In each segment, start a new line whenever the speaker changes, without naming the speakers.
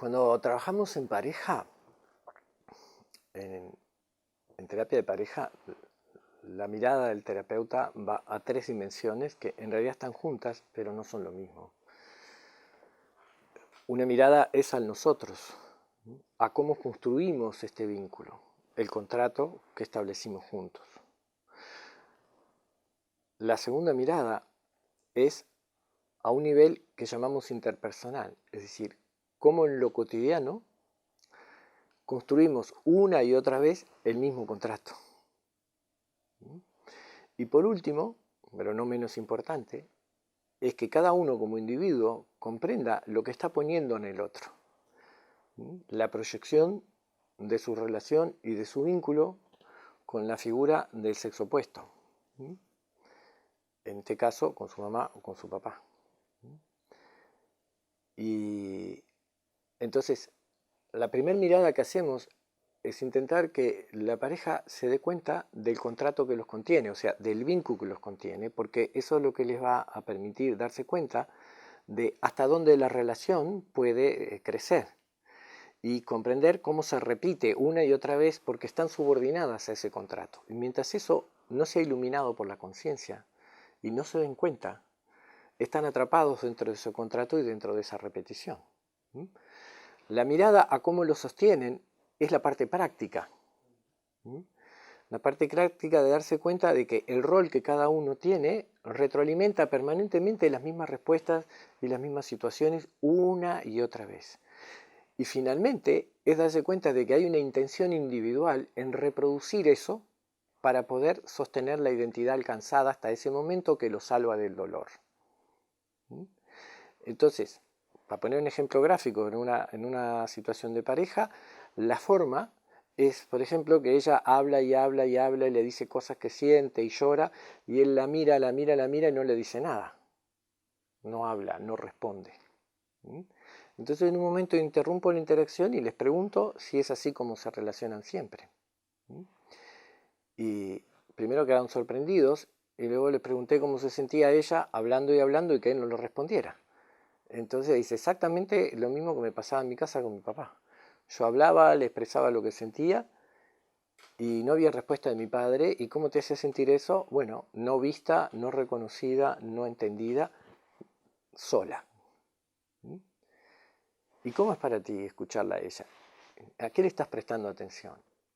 Cuando trabajamos en pareja, en, en terapia de pareja, la mirada del terapeuta va a tres dimensiones que en realidad están juntas, pero no son lo mismo. Una mirada es al nosotros, a cómo construimos este vínculo, el contrato que establecimos juntos. La segunda mirada es a un nivel que llamamos interpersonal, es decir, cómo en lo cotidiano construimos una y otra vez el mismo contrato. Y por último, pero no menos importante, es que cada uno como individuo comprenda lo que está poniendo en el otro. La proyección de su relación y de su vínculo con la figura del sexo opuesto. En este caso, con su mamá o con su papá. Y entonces, la primera mirada que hacemos es intentar que la pareja se dé cuenta del contrato que los contiene, o sea, del vínculo que los contiene, porque eso es lo que les va a permitir darse cuenta de hasta dónde la relación puede crecer y comprender cómo se repite una y otra vez porque están subordinadas a ese contrato. Y mientras eso no sea iluminado por la conciencia y no se den cuenta, están atrapados dentro de ese contrato y dentro de esa repetición. La mirada a cómo lo sostienen es la parte práctica. La parte práctica de darse cuenta de que el rol que cada uno tiene retroalimenta permanentemente las mismas respuestas y las mismas situaciones una y otra vez. Y finalmente es darse cuenta de que hay una intención individual en reproducir eso para poder sostener la identidad alcanzada hasta ese momento que lo salva del dolor. Entonces, para poner un ejemplo gráfico en una situación de pareja, la forma es, por ejemplo, que ella habla y habla y habla y le dice cosas que siente y llora, y él la mira y no le dice nada. No habla, no responde. Entonces en un momento interrumpo la interacción y les pregunto si es así como se relacionan siempre. Y primero quedaron sorprendidos y luego les pregunté cómo se sentía ella hablando y que él no lo respondiera. Entonces dice exactamente lo mismo que me pasaba en mi casa con mi papá. Yo hablaba, le expresaba lo que sentía y no había respuesta de mi padre. ¿Y cómo te hace sentir eso? Bueno, no vista, no reconocida, no entendida, sola. ¿Y cómo es para ti escucharla a ella? ¿A qué le estás prestando atención?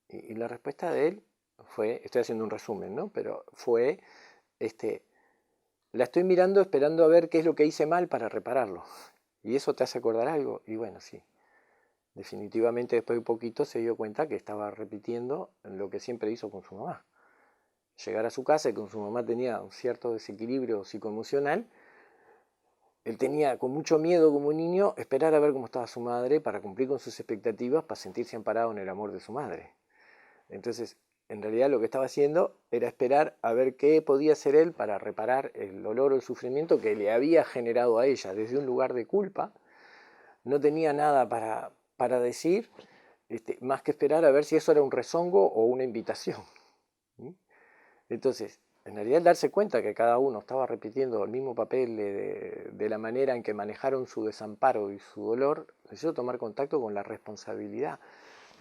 Y la respuesta de él fue, estoy haciendo un resumen, ¿no? Pero fue, la estoy mirando esperando a ver qué es lo que hice mal para repararlo. ¿Y eso te hace acordar algo? Y bueno, sí. Definitivamente después de un poquito se dio cuenta que estaba repitiendo lo que siempre hizo con su mamá. Llegar a su casa y con su mamá tenía un cierto desequilibrio psicoemocional. Él tenía con mucho miedo como niño esperar a ver cómo estaba su madre para cumplir con sus expectativas, para sentirse amparado en el amor de su madre. Entonces, en realidad lo que estaba haciendo era esperar a ver qué podía hacer él para reparar el dolor o el sufrimiento que le había generado a ella desde un lugar de culpa. No tenía nada para decir, más que esperar a ver si eso era un rezongo o una invitación. Entonces, en realidad, darse cuenta que cada uno estaba repitiendo el mismo papel de la manera en que manejaron su desamparo y su dolor, les hizo tomar contacto con la responsabilidad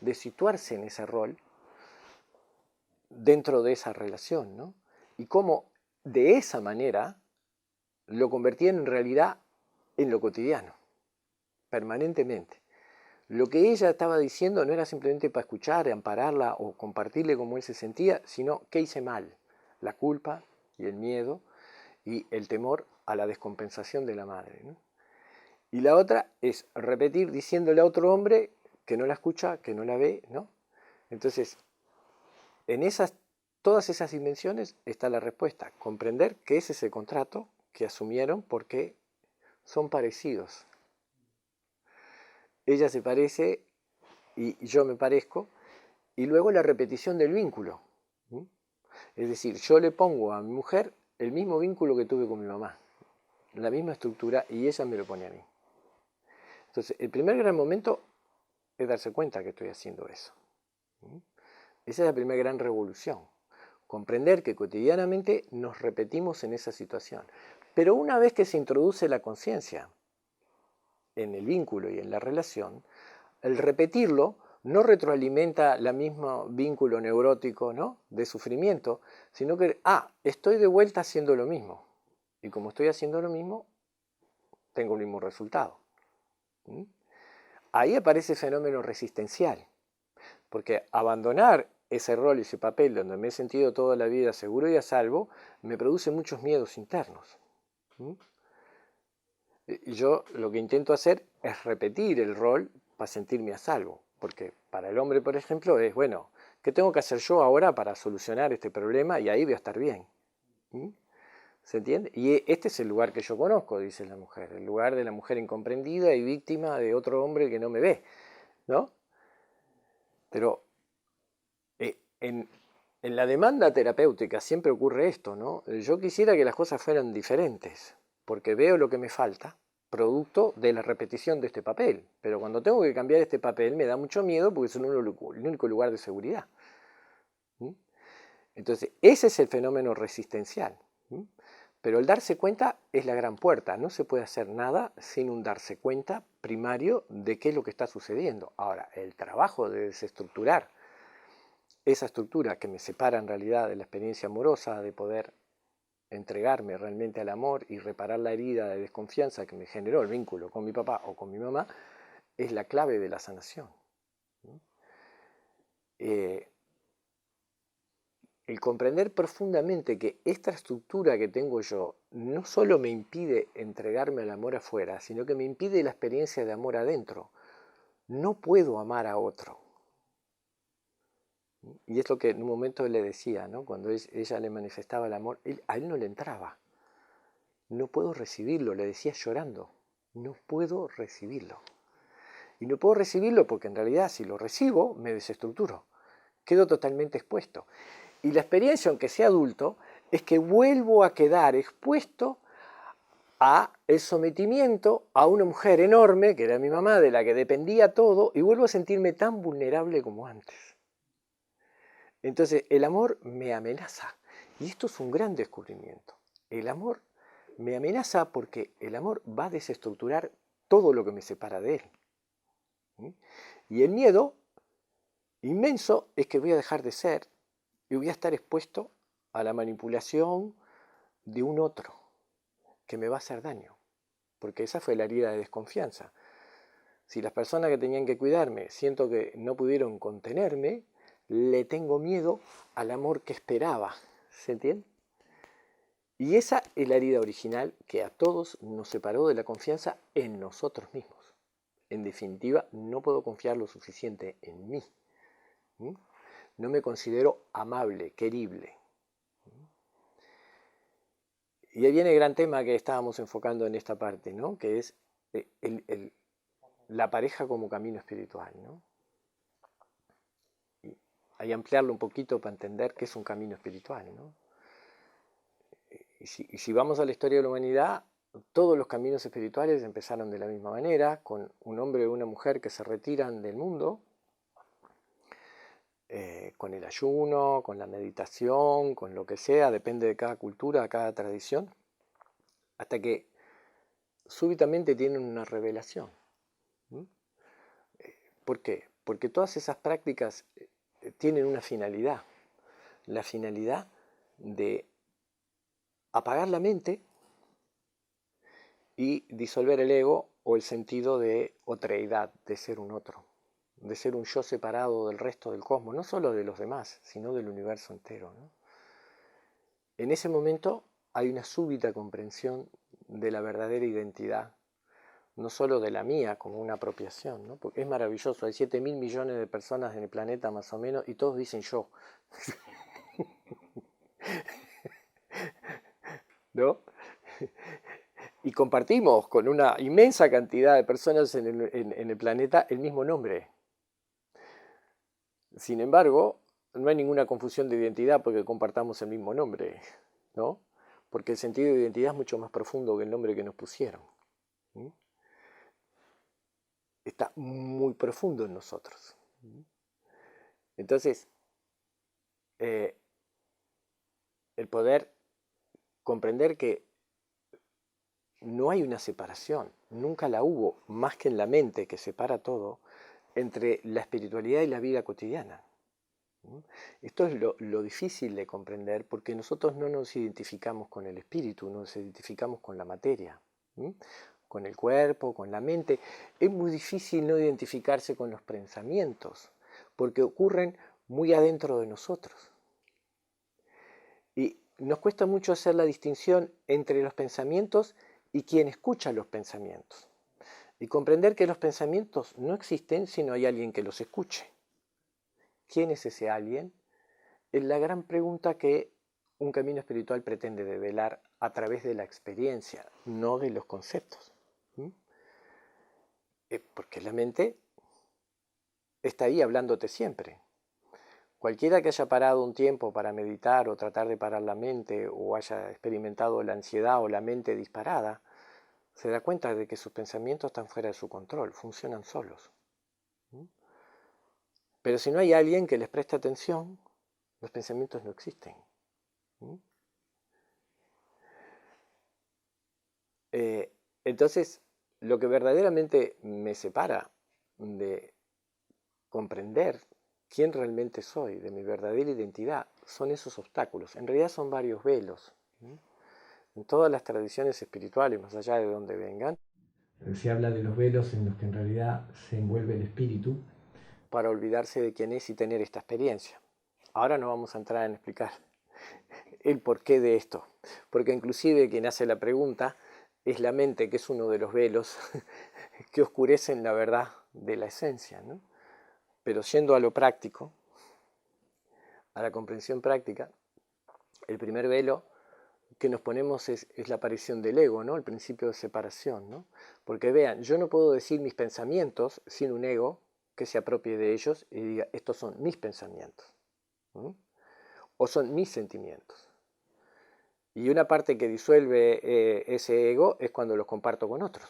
de situarse en ese rol dentro de esa relación, ¿no? Y cómo de esa manera lo convertían en realidad en lo cotidiano, permanentemente. Lo que ella estaba diciendo no era simplemente para escuchar, ampararla o compartirle cómo él se sentía, sino qué hice mal. La culpa y el miedo y el temor a la descompensación de la madre, ¿no? Y la otra es repetir diciéndole a otro hombre que no la escucha, que no la ve, ¿no? Entonces, en todas esas dimensiones está la respuesta. Comprender que ese es el contrato que asumieron porque son parecidos. Ella se parece y yo me parezco. Y luego la repetición del vínculo. Es decir, yo le pongo a mi mujer el mismo vínculo que tuve con mi mamá, la misma estructura, y ella me lo pone a mí. Entonces, el primer gran momento es darse cuenta que estoy haciendo eso. Esa es la primera gran revolución. Comprender que cotidianamente nos repetimos en esa situación. Pero una vez que se introduce la conciencia, en el vínculo y en la relación, el repetirlo no retroalimenta el mismo vínculo neurótico, ¿no?, de sufrimiento, sino que, estoy de vuelta haciendo lo mismo. Y como estoy haciendo lo mismo, tengo el mismo resultado. ¿Mm? Ahí aparece el fenómeno resistencial, porque abandonar ese rol y ese papel donde me he sentido toda la vida seguro y a salvo, me produce muchos miedos internos. ¿Mm? Y yo lo que intento hacer es repetir el rol para sentirme a salvo, porque para el hombre, por ejemplo, es, bueno, ¿qué tengo que hacer yo ahora para solucionar este problema? Y ahí voy a estar bien. ¿Mm? ¿Se entiende? Y este es el lugar que yo conozco, dice la mujer, el lugar de la mujer incomprendida y víctima de otro hombre que no me ve, ¿no? Pero en la demanda terapéutica siempre ocurre esto, ¿no? Yo quisiera que las cosas fueran diferentes, porque veo lo que me falta, producto de la repetición de este papel. Pero cuando tengo que cambiar este papel me da mucho miedo porque es el único lugar de seguridad. ¿Mm? Entonces, ese es el fenómeno resistencial. ¿Mm? Pero el darse cuenta es la gran puerta. No se puede hacer nada sin un darse cuenta primario de qué es lo que está sucediendo. Ahora, el trabajo de desestructurar esa estructura que me separa en realidad de la experiencia amorosa, de poder entregarme realmente al amor y reparar la herida de desconfianza que me generó el vínculo con mi papá o con mi mamá, es la clave de la sanación. El comprender profundamente que esta estructura que tengo yo no solo me impide entregarme al amor afuera, sino que me impide la experiencia de amor adentro. No puedo amar a otro. Y es lo que en un momento le decía, ¿no? Cuando ella le manifestaba el amor, a él no le entraba. No puedo recibirlo, le decía llorando. No puedo recibirlo. Y no puedo recibirlo porque en realidad si lo recibo me desestructuro. Quedo totalmente expuesto. Y la experiencia, aunque sea adulto, es que vuelvo a quedar expuesto a el sometimiento a una mujer enorme, que era mi mamá, de la que dependía todo, y vuelvo a sentirme tan vulnerable como antes. Entonces, el amor me amenaza. Y esto es un gran descubrimiento. El amor me amenaza porque el amor va a desestructurar todo lo que me separa de él. ¿Mm? Y el miedo inmenso es que voy a dejar de ser y voy a estar expuesto a la manipulación de un otro que me va a hacer daño. Porque esa fue la herida de desconfianza. Si las personas que tenían que cuidarme siento que no pudieron contenerme, le tengo miedo al amor que esperaba. ¿Se entiende? Y esa es la herida original que a todos nos separó de la confianza en nosotros mismos. En definitiva, no puedo confiar lo suficiente en mí. No me considero amable, querible. Y ahí viene el gran tema que estábamos enfocando en esta parte, ¿no? Que es la pareja como camino espiritual, ¿no? Y hay que ampliarlo un poquito para entender qué es un camino espiritual, ¿no? Y si vamos a la historia de la humanidad, todos los caminos espirituales empezaron de la misma manera, con un hombre y una mujer que se retiran del mundo, con el ayuno, con la meditación, con lo que sea, depende de cada cultura, de cada tradición, hasta que súbitamente tienen una revelación. ¿Por qué? Porque todas esas prácticas tienen una finalidad, la finalidad de apagar la mente y disolver el ego o el sentido de otreidad, de ser un otro, de ser un yo separado del resto del cosmos, no solo de los demás, sino del universo entero, ¿no? En ese momento hay una súbita comprensión de la verdadera identidad, no solo de la mía como una apropiación, ¿no? Porque es maravilloso, hay 7.000 millones de personas en el planeta más o menos y todos dicen yo, ¿no? Y compartimos con una inmensa cantidad de personas en el planeta el mismo nombre. Sin embargo, no hay ninguna confusión de identidad porque compartamos el mismo nombre, ¿no? Porque el sentido de identidad es mucho más profundo que el nombre que nos pusieron. ¿Sí? Está muy profundo en nosotros. Entonces, el poder comprender que no hay una separación, nunca la hubo, más que en la mente que separa todo, entre la espiritualidad y la vida cotidiana. Esto es lo difícil de comprender porque nosotros no nos identificamos con el espíritu, nos identificamos con la materia, con el cuerpo, con la mente. Es muy difícil no identificarse con los pensamientos porque ocurren muy adentro de nosotros. Y nos cuesta mucho hacer la distinción entre los pensamientos y quien escucha los pensamientos. Y comprender que los pensamientos no existen si no hay alguien que los escuche. ¿Quién es ese alguien? Es la gran pregunta que un camino espiritual pretende develar a través de la experiencia, no de los conceptos. Porque la mente está ahí hablándote siempre. Cualquiera que haya parado un tiempo para meditar o tratar de parar la mente o haya experimentado la ansiedad o la mente disparada, se da cuenta de que sus pensamientos están fuera de su control, funcionan solos. Pero si no hay alguien que les preste atención, los pensamientos no existen. Entonces, lo que verdaderamente me separa de comprender quién realmente soy, de mi verdadera identidad, son esos obstáculos. En realidad son varios velos. En todas las tradiciones espirituales, más allá de donde vengan, se habla de los velos en los que en realidad se envuelve el espíritu para olvidarse de quién es y tener esta experiencia. Ahora no vamos a entrar en explicar el porqué de esto, porque inclusive quien hace la pregunta es la mente, que es uno de los velos que oscurecen la verdad de la esencia, ¿no? Pero yendo a lo práctico, a la comprensión práctica, el primer velo que nos ponemos es la aparición del ego, ¿no? El principio de separación, ¿no? Porque vean, yo no puedo decir mis pensamientos sin un ego que se apropie de ellos y diga, estos son mis pensamientos, o son mis sentimientos. Y una parte que disuelve ese ego es cuando los comparto con otros.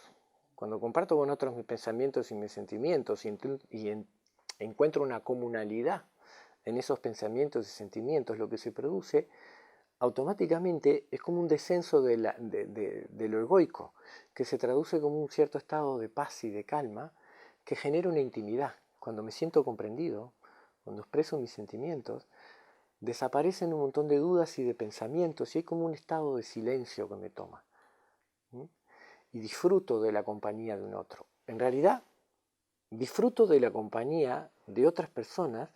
Cuando comparto con otros mis pensamientos y mis sentimientos y encuentro una comunalidad en esos pensamientos y sentimientos, lo que se produce automáticamente es como un descenso de lo egoico, que se traduce como un cierto estado de paz y de calma que genera una intimidad. Cuando me siento comprendido, cuando expreso mis sentimientos, desaparecen un montón de dudas y de pensamientos y hay como un estado de silencio que me toma. Y disfruto de la compañía de un otro. En realidad, disfruto de la compañía de otras personas.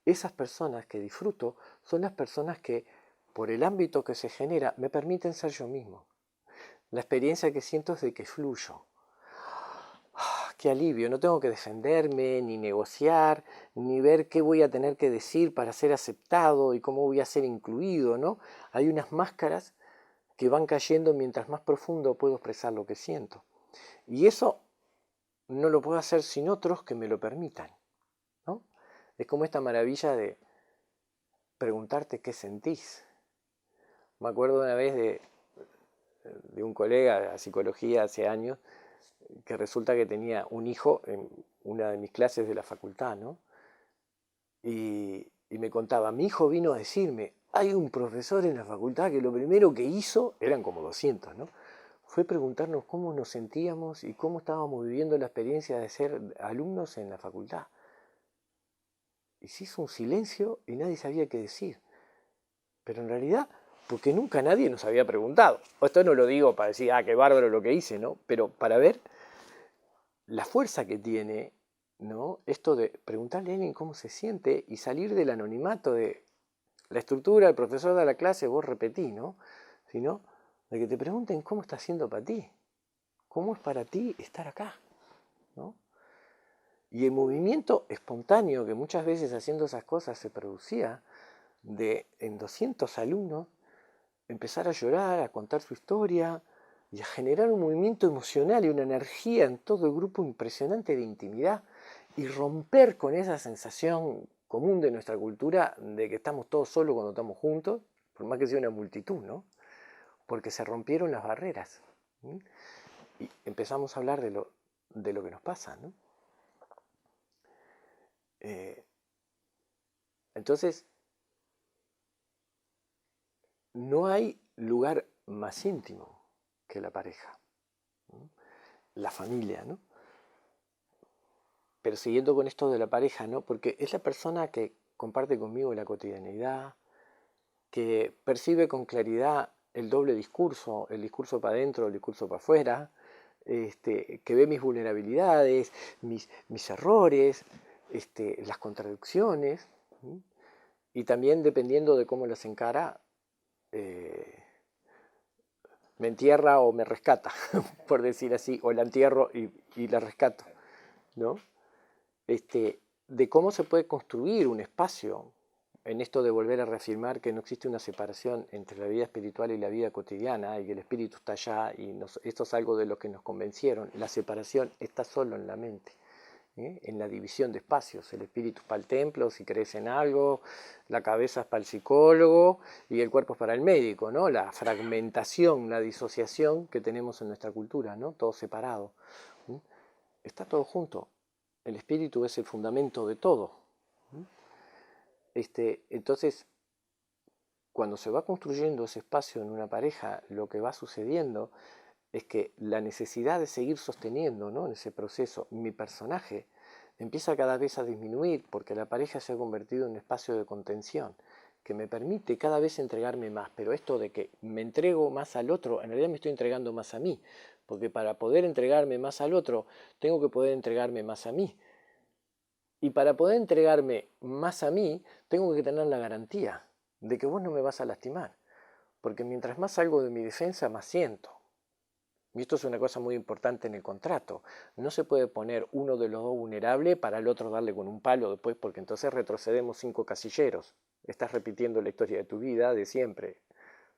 Esas personas que disfruto son las personas que, por el ámbito que se genera, me permiten ser yo mismo. La experiencia que siento es de que fluyo. ¡Qué alivio! No tengo que defenderme, ni negociar, ni ver qué voy a tener que decir para ser aceptado y cómo voy a ser incluido, ¿no? Hay unas máscaras que van cayendo mientras más profundo puedo expresar lo que siento. Y eso no lo puedo hacer sin otros que me lo permitan, ¿no? Es como esta maravilla de preguntarte qué sentís. Me acuerdo una vez de un colega de psicología hace años que resulta que tenía un hijo en una de mis clases de la facultad, ¿no? Y me contaba, mi hijo vino a decirme, hay un profesor en la facultad que lo primero que hizo, eran como 200, ¿no? Fue preguntarnos cómo nos sentíamos y cómo estábamos viviendo la experiencia de ser alumnos en la facultad. Y se hizo un silencio y nadie sabía qué decir. Pero en realidad, porque nunca nadie nos había preguntado. Esto no lo digo para decir, qué bárbaro lo que hice, ¿no? Pero para ver la fuerza que tiene, ¿no? Esto de preguntarle a alguien cómo se siente y salir del anonimato de la estructura, el profesor da la clase, vos repetí, ¿no? Sino de que te pregunten cómo está siendo para ti, cómo es para ti estar acá, ¿no? Y el movimiento espontáneo que muchas veces haciendo esas cosas se producía, de en 200 alumnos empezar a llorar, a contar su historia y a generar un movimiento emocional y una energía en todo el grupo impresionante de intimidad y romper con esa sensación común de nuestra cultura de que estamos todos solos cuando estamos juntos, por más que sea una multitud, ¿no? Porque se rompieron las barreras. Y empezamos a hablar de lo que nos pasa, ¿no? Entonces, no hay lugar más íntimo que la pareja. la familia, ¿no? Pero siguiendo con esto de la pareja, ¿no? Porque es la persona que comparte conmigo la cotidianidad, que percibe con claridad el doble discurso, el discurso para adentro, el discurso para afuera, que ve mis vulnerabilidades, mis errores, las contradicciones, ¿sí? Y también dependiendo de cómo las encara, me entierra o me rescata, por decir así, o la entierro y la rescato, ¿no? De cómo se puede construir un espacio en esto de volver a reafirmar que no existe una separación entre la vida espiritual y la vida cotidiana y que el espíritu está allá y esto es algo de lo que nos convencieron, la separación está solo en la mente, en la división de espacios, el espíritu es para el templo, si crees en algo, la cabeza es para el psicólogo y el cuerpo es para el médico, ¿no? La fragmentación, la disociación que tenemos en nuestra cultura, ¿no? Todo separado, ¿sí? Está todo junto, el espíritu es el fundamento de todo, ¿sí? Entonces, cuando se va construyendo ese espacio en una pareja, lo que va sucediendo es que la necesidad de seguir sosteniendo, ¿no? En ese proceso mi personaje empieza cada vez a disminuir porque la pareja se ha convertido en un espacio de contención que me permite cada vez entregarme más, pero esto de que me entrego más al otro, en realidad me estoy entregando más a mí, porque para poder entregarme más al otro, tengo que poder entregarme más a mí. Y para poder entregarme más a mí, tengo que tener la garantía de que vos no me vas a lastimar. Porque mientras más salgo de mi defensa, más siento. Y esto es una cosa muy importante en el contrato. No se puede poner uno de los dos vulnerable para el otro darle con un palo después, porque entonces retrocedemos 5 casilleros. Estás repitiendo la historia de tu vida de siempre.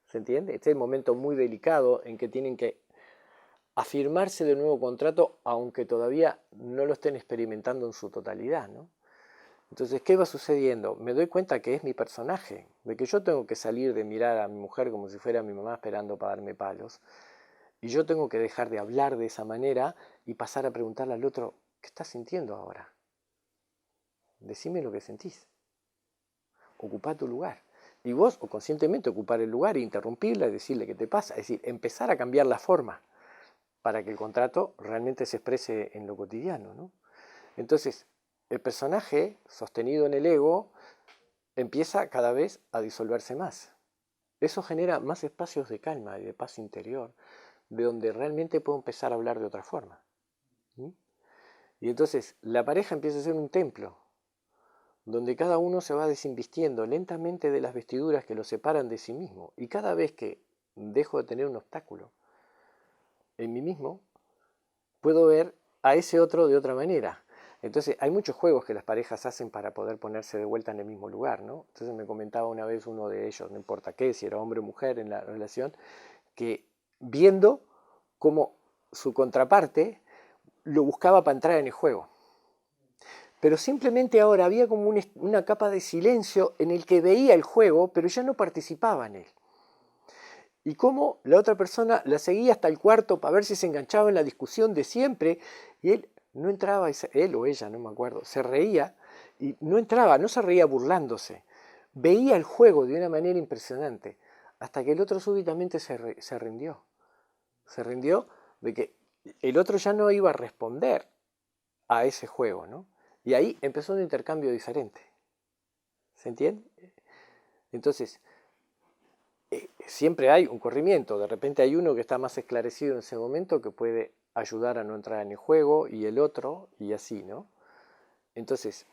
¿Se entiende? Este es el momento muy delicado en que tienen que afirmarse de nuevo contrato, aunque todavía no lo estén experimentando en su totalidad, ¿no? Entonces, ¿qué va sucediendo? Me doy cuenta que es mi personaje, de que yo tengo que salir de mirar a mi mujer como si fuera mi mamá esperando para darme palos, y yo tengo que dejar de hablar de esa manera y pasar a preguntarle al otro, ¿qué estás sintiendo ahora? Decime lo que sentís. Ocupá tu lugar. Y vos, o conscientemente, ocupar el lugar e interrumpirla y decirle qué te pasa. Es decir, empezar a cambiar la forma para que el contrato realmente se exprese en lo cotidiano, ¿no? Entonces, el personaje, sostenido en el ego, empieza cada vez a disolverse más. Eso genera más espacios de calma y de paz interior, de donde realmente puedo empezar a hablar de otra forma. ¿Sí? Y entonces, la pareja empieza a ser un templo, donde cada uno se va desinvistiendo lentamente de las vestiduras que lo separan de sí mismo. Y cada vez que dejo de tener un obstáculo en mí mismo, puedo ver a ese otro de otra manera. Entonces, hay muchos juegos que las parejas hacen para poder ponerse de vuelta en el mismo lugar, ¿no? Entonces me comentaba una vez uno de ellos, no importa qué, si era hombre o mujer en la relación, que viendo cómo su contraparte lo buscaba para entrar en el juego. Pero simplemente ahora había como una capa de silencio en el que veía el juego, pero ya no participaba en él. Y cómo la otra persona la seguía hasta el cuarto para ver si se enganchaba en la discusión de siempre, y él no entraba, él o ella, no me acuerdo, se reía, y no entraba, no se reía burlándose, veía el juego de una manera impresionante, hasta que el otro súbitamente se rindió. Se rindió de que el otro ya no iba a responder a ese juego, ¿no? Y ahí empezó un intercambio diferente. ¿Se entiende? Entonces, siempre hay un corrimiento, de repente hay uno que está más esclarecido en ese momento que puede ayudar a no entrar en el juego y el otro y así, ¿no? Entonces,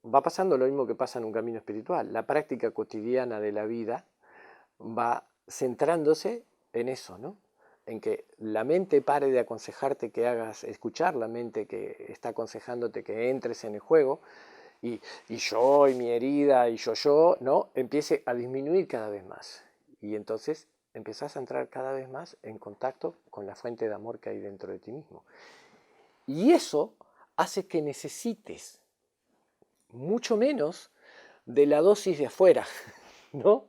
va pasando lo mismo que pasa en un camino espiritual, la práctica cotidiana de la vida va centrándose en eso, ¿no? En que la mente pare de aconsejarte que hagas, escuchar la mente que está aconsejándote que entres en el juego y yo y mi herida y yo, ¿no? Empiece a disminuir cada vez más. Y entonces empezás a entrar cada vez más en contacto con la fuente de amor que hay dentro de ti mismo. Y eso hace que necesites mucho menos de la dosis de afuera, ¿no?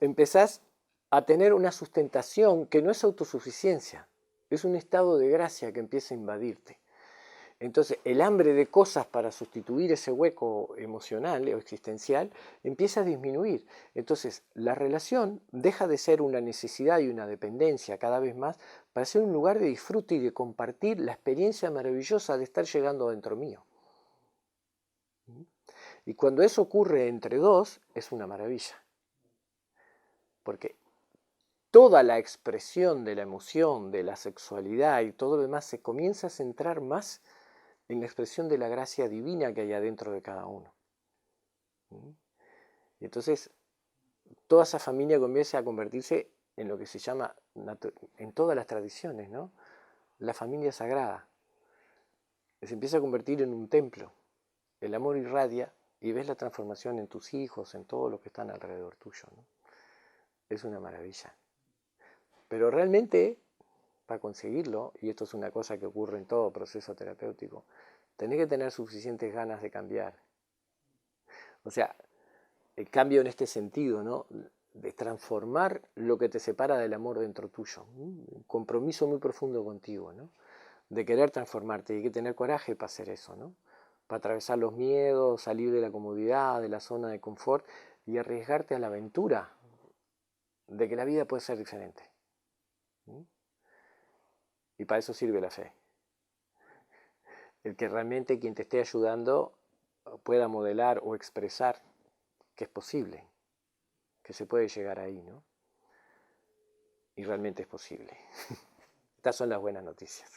Empezás a tener una sustentación que no es autosuficiencia, es un estado de gracia que empieza a invadirte. Entonces, el hambre de cosas para sustituir ese hueco emocional o existencial empieza a disminuir. Entonces, la relación deja de ser una necesidad y una dependencia cada vez más para ser un lugar de disfrute y de compartir la experiencia maravillosa de estar llegando dentro mío. Y cuando eso ocurre entre dos, es una maravilla. Porque toda la expresión de la emoción, de la sexualidad y todo lo demás se comienza a centrar más en la expresión de la gracia divina que hay adentro de cada uno. Y entonces, toda esa familia comienza a convertirse en lo que se llama, en todas las tradiciones, ¿no?, la familia sagrada. Se empieza a convertir en un templo. El amor irradia y ves la transformación en tus hijos, en todos los que están alrededor tuyo, ¿no? Es una maravilla. Pero realmente, para conseguirlo, y esto es una cosa que ocurre en todo proceso terapéutico, tenés que tener suficientes ganas de cambiar. O sea, el cambio en este sentido, ¿no?, de transformar lo que te separa del amor dentro tuyo. Un compromiso muy profundo contigo, ¿no?, de querer transformarte. Y hay que tener coraje para hacer eso, ¿no?, para atravesar los miedos, salir de la comodidad, de la zona de confort y arriesgarte a la aventura de que la vida puede ser diferente. Y para eso sirve la fe. El que realmente quien te esté ayudando pueda modelar o expresar que es posible, que se puede llegar ahí, ¿no? Y realmente es posible. Estas son las buenas noticias.